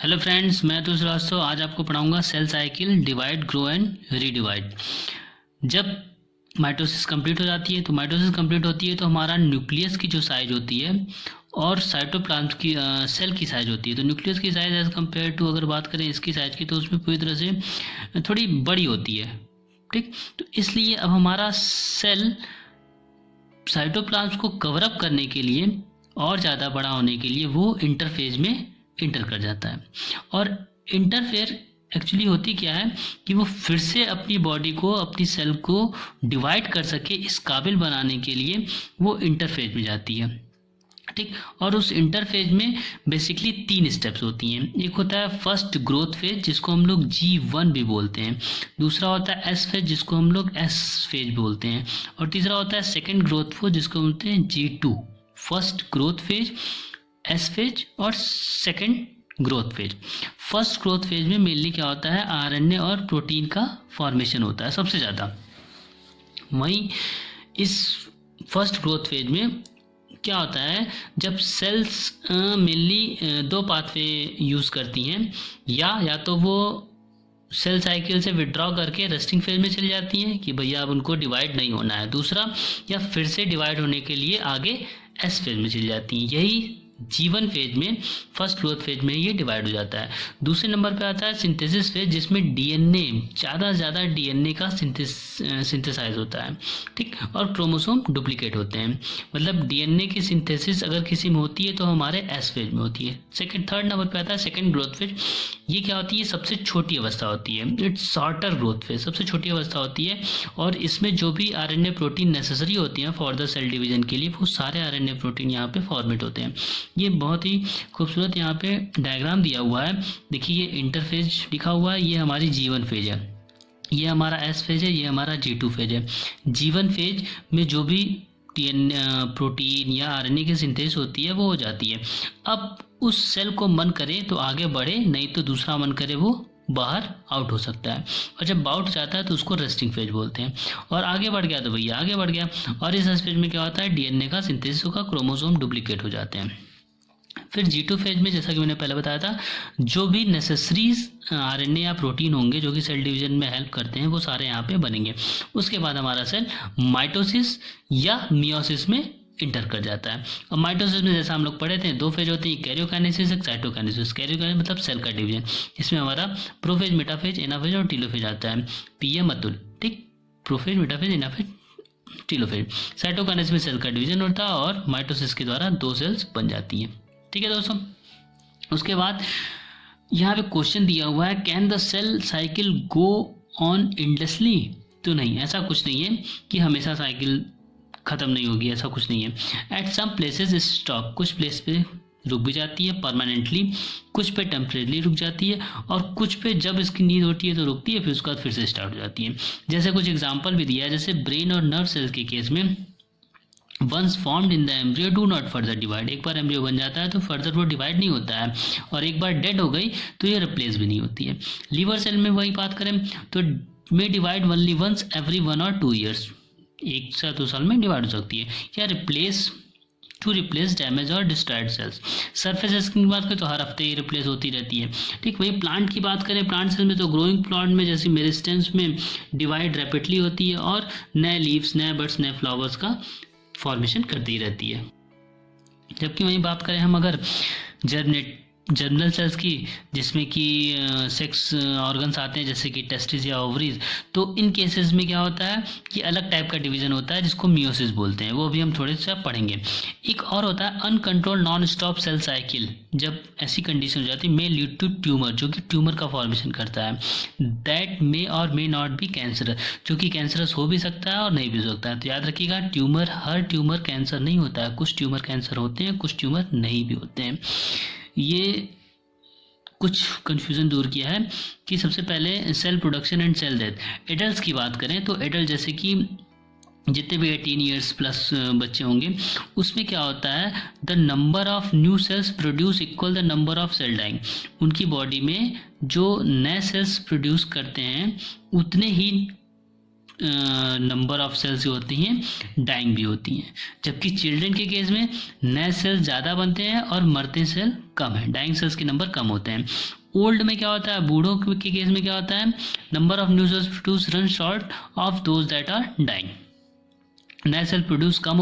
Hello friends, मैं तो श्रीवास्तव आज आपको पढ़ाऊंगा cell cycle divide grow and redivide. जब माइटोसिस कंप्लीट हो जाती है तो माइटोसिस कंप्लीट होती है तो हमारा न्यूक्लियस की जो साइज होती है और साइटोप्लाज्म की सेल की साइज होती है। तो न्यूक्लियस की साइज एज कम्पेयर टू अगर बात करें इसकी साइज की तो उसमें पूरी तरह से थोड़ी बड़ी होती है। ठीक, तो इसलिए अब हमारा सेल साइटोप्लाज्म को कवर अप करने के लिए और ज़्यादा बड़ा होने के लिए वो इंटरफेज में इंटर कर जाता है। और इंटरफेयर एक्चुअली होती क्या है कि वो फिर से अपनी बॉडी को, अपनी सेल को डिवाइड कर सके, इस काबिल बनाने के लिए वो इंटरफेज में जाती है। ठीक, और उस इंटरफेज में बेसिकली 3 स्टेप्स होती हैं। एक होता है फर्स्ट ग्रोथ फेज जिसको हम लोग G1 भी बोलते हैं, दूसरा होता है एस फेज जिसको हम लोग एस फेज बोलते हैं, और तीसरा होता है सेकेंड ग्रोथ फेज जिसको बोलते हैं G2। First growth phase, S phase और second growth phase. First growth phase में मेनली क्या होता है, आरएनए और प्रोटीन का फॉर्मेशन होता है सबसे ज़्यादा। वहीं इस फर्स्ट ग्रोथ फेज में क्या होता है, जब सेल्स मेनली 2 पाथवे यूज़ करती हैं, या तो वो सेल साइकिल से विड्रॉ करके रेस्टिंग फेज में चली जाती हैं कि भैया अब उनको डिवाइड नहीं होना है, दूसरा या फिर से डिवाइड होने के लिए आगे एस फेज में चली जाती हैं। यही G1 फेज में, फर्स्ट ग्रोथ फेज में ये डिवाइड हो जाता है। दूसरे नंबर पे आता है सिंथेसिस फेज जिसमें डीएनए, ज़्यादा से ज़्यादा डीएनए का सिंथेसाइज होता है। ठीक, और क्रोमोसोम डुप्लीकेट होते हैं। मतलब डीएनए की सिंथेसिस अगर किसी में होती है तो हमारे एस फेज में होती है। थर्ड नंबर पे आता है सेकेंड ग्रोथ फेज। ये क्या होती है, सबसे छोटी अवस्था होती है, इट्स शॉर्टर ग्रोथ फेज, सबसे छोटी अवस्था होती है। और इसमें जो भी आरएनए प्रोटीन नेसेसरी होती हैं फॉर द सेल डिवीजन के लिए, वो सारे आरएनए प्रोटीन यहाँ पे फॉर्मेट होते हैं। ये बहुत ही खूबसूरत यहाँ पे डायग्राम दिया हुआ है। देखिए ये इंटरफेज लिखा हुआ है, ये हमारी G1 फेज है, ये हमारा एस फेज है, ये हमारा G2 फेज है। G1 फेज में जो भी प्रोटीन या आरएनए की सिंथेसिस होती है वो हो जाती है। अब उस सेल को मन करे तो आगे बढ़े, नहीं तो दूसरा मन करे वो बाहर आउट हो सकता है। और जब आउट जाता है तो उसको रेस्टिंग फेज बोलते हैं। और आगे बढ़ गया तो भैया आगे बढ़ गया। और इस फेज में क्या होता है, डीएनए का सिंथेसिस होगा, क्रोमोसोम डुप्लीकेट हो जाते हैं। फिर G2 फेज में जैसा कि मैंने पहले बताया था, जो भी नेसेसरीज आरएनए या प्रोटीन होंगे जो कि सेल डिवीजन में हेल्प करते हैं वो सारे यहाँ पे बनेंगे। उसके बाद हमारा सेल माइटोसिस या मियोसिस में इंटर कर जाता है। और माइटोसिस में जैसा हम लोग पढ़े थे 2 फेज होते हैं, कैरियोकाइनेसिस, एक साइटोकाइनेसिस। कैरियोकाइनेसिस मतलब सेल का डिवीजन, इसमें हमारा प्रोफेज, मेटाफेज, एनाफेज और टीलोफेज आता है। पीएम अतुल, ठीक, prophase, metaphase, anaphase, telophase. Cytokinesis में सेल का डिवीजन होता है और माइटोसिस के द्वारा 2 सेल्स बन जाती हैं। ठीक है दोस्तों, उसके बाद यहाँ पे क्वेश्चन दिया हुआ है, can the cell cycle go on endlessly? तो नहीं, ऐसा कुछ नहीं है कि हमेशा साइकिल ख़त्म नहीं होगी, ऐसा कुछ नहीं है। एट सम प्लेसेस स्टॉप, कुछ प्लेस पे रुक भी जाती है परमानेंटली, कुछ पे टेम्परेरी रुक जाती है, और कुछ पे जब इसकी नीड होती है तो रुकती है, फिर उसके बाद फिर से स्टार्ट हो जाती है। जैसे कुछ एग्जाम्पल भी दिया है, जैसे ब्रेन और नर्व सेल्स के केस में once formed in the embryo do not further divide. एक बार एम्ब्रियो बन जाता है तो फर्दर वो डिवाइड नहीं होता है, और एक बार डेड हो गई तो ये रिप्लेस भी नहीं होती है। लीवर सेल में वही बात करें तो may divide only once every 1 or 2 years, 1 से 2 साल में डिवाइड हो सकती है। या रिप्लेस डैमेज और डिस्ट्रॉयड सेल्स। सरफेस स्किन की बात करें तो हर हफ्ते ही रिप्लेस होती रहती है। ठीक, वही प्लांट की बात करें, प्लांट सेल में तो ग्रोइंग प्लांट में जैसे मेरिस्टेम्स में डिवाइड रैपिडली होती है और नए लीव्स, नए बर्ड्स, नए फ्लावर्स का फॉर्मेशन करती रहती है। जबकि वहीं बात करें हम अगर जर्मिनल सेल्स की, जिसमें कि सेक्स ऑर्गन्स आते हैं जैसे कि टेस्टिस या ओवरीज, तो इन केसेस में क्या होता है कि अलग टाइप का डिवीजन होता है जिसको मियोसिस बोलते हैं, वो भी हम थोड़े से पढ़ेंगे। एक और होता है uncontrolled non stop cell cycle. जब ऐसी कंडीशन हो जाती है, मे लीड टू ट्यूमर, जो कि ट्यूमर का फॉर्मेशन करता है। दैट मे और मे नॉट बी कैंसर, जो कि कैंसरस हो भी सकता है और नहीं भी हो सकता है। तो याद रखिएगा, हर ट्यूमर कैंसर नहीं होता है, कुछ ट्यूमर कैंसर होते हैं, कुछ ट्यूमर नहीं भी होते हैं। ये कुछ कन्फ्यूज़न दूर किया है कि सबसे पहले cell production and cell death. Adult की बात करें तो एडल्ट जैसे कि जितने भी 18 ईयर्स प्लस बच्चे होंगे, उसमें क्या होता है, the number of new cells produce equal the number of cell dying. उनकी बॉडी में जो नए सेल्स प्रोड्यूस करते हैं उतने ही नंबर ऑफ सेल्स जो होती हैं डाइंग भी होती हैं। जबकि चिल्ड्रन के केस में नए सेल्स ज़्यादा बनते हैं और मरते सेल कम है, डाइंग सेल्स के नंबर कम होते हैं। ओल्ड में क्या होता है, बूढ़ों के केस में क्या होता है, number of new cells produce run short of those that are dying. नए सेल प्रोड्यूस कम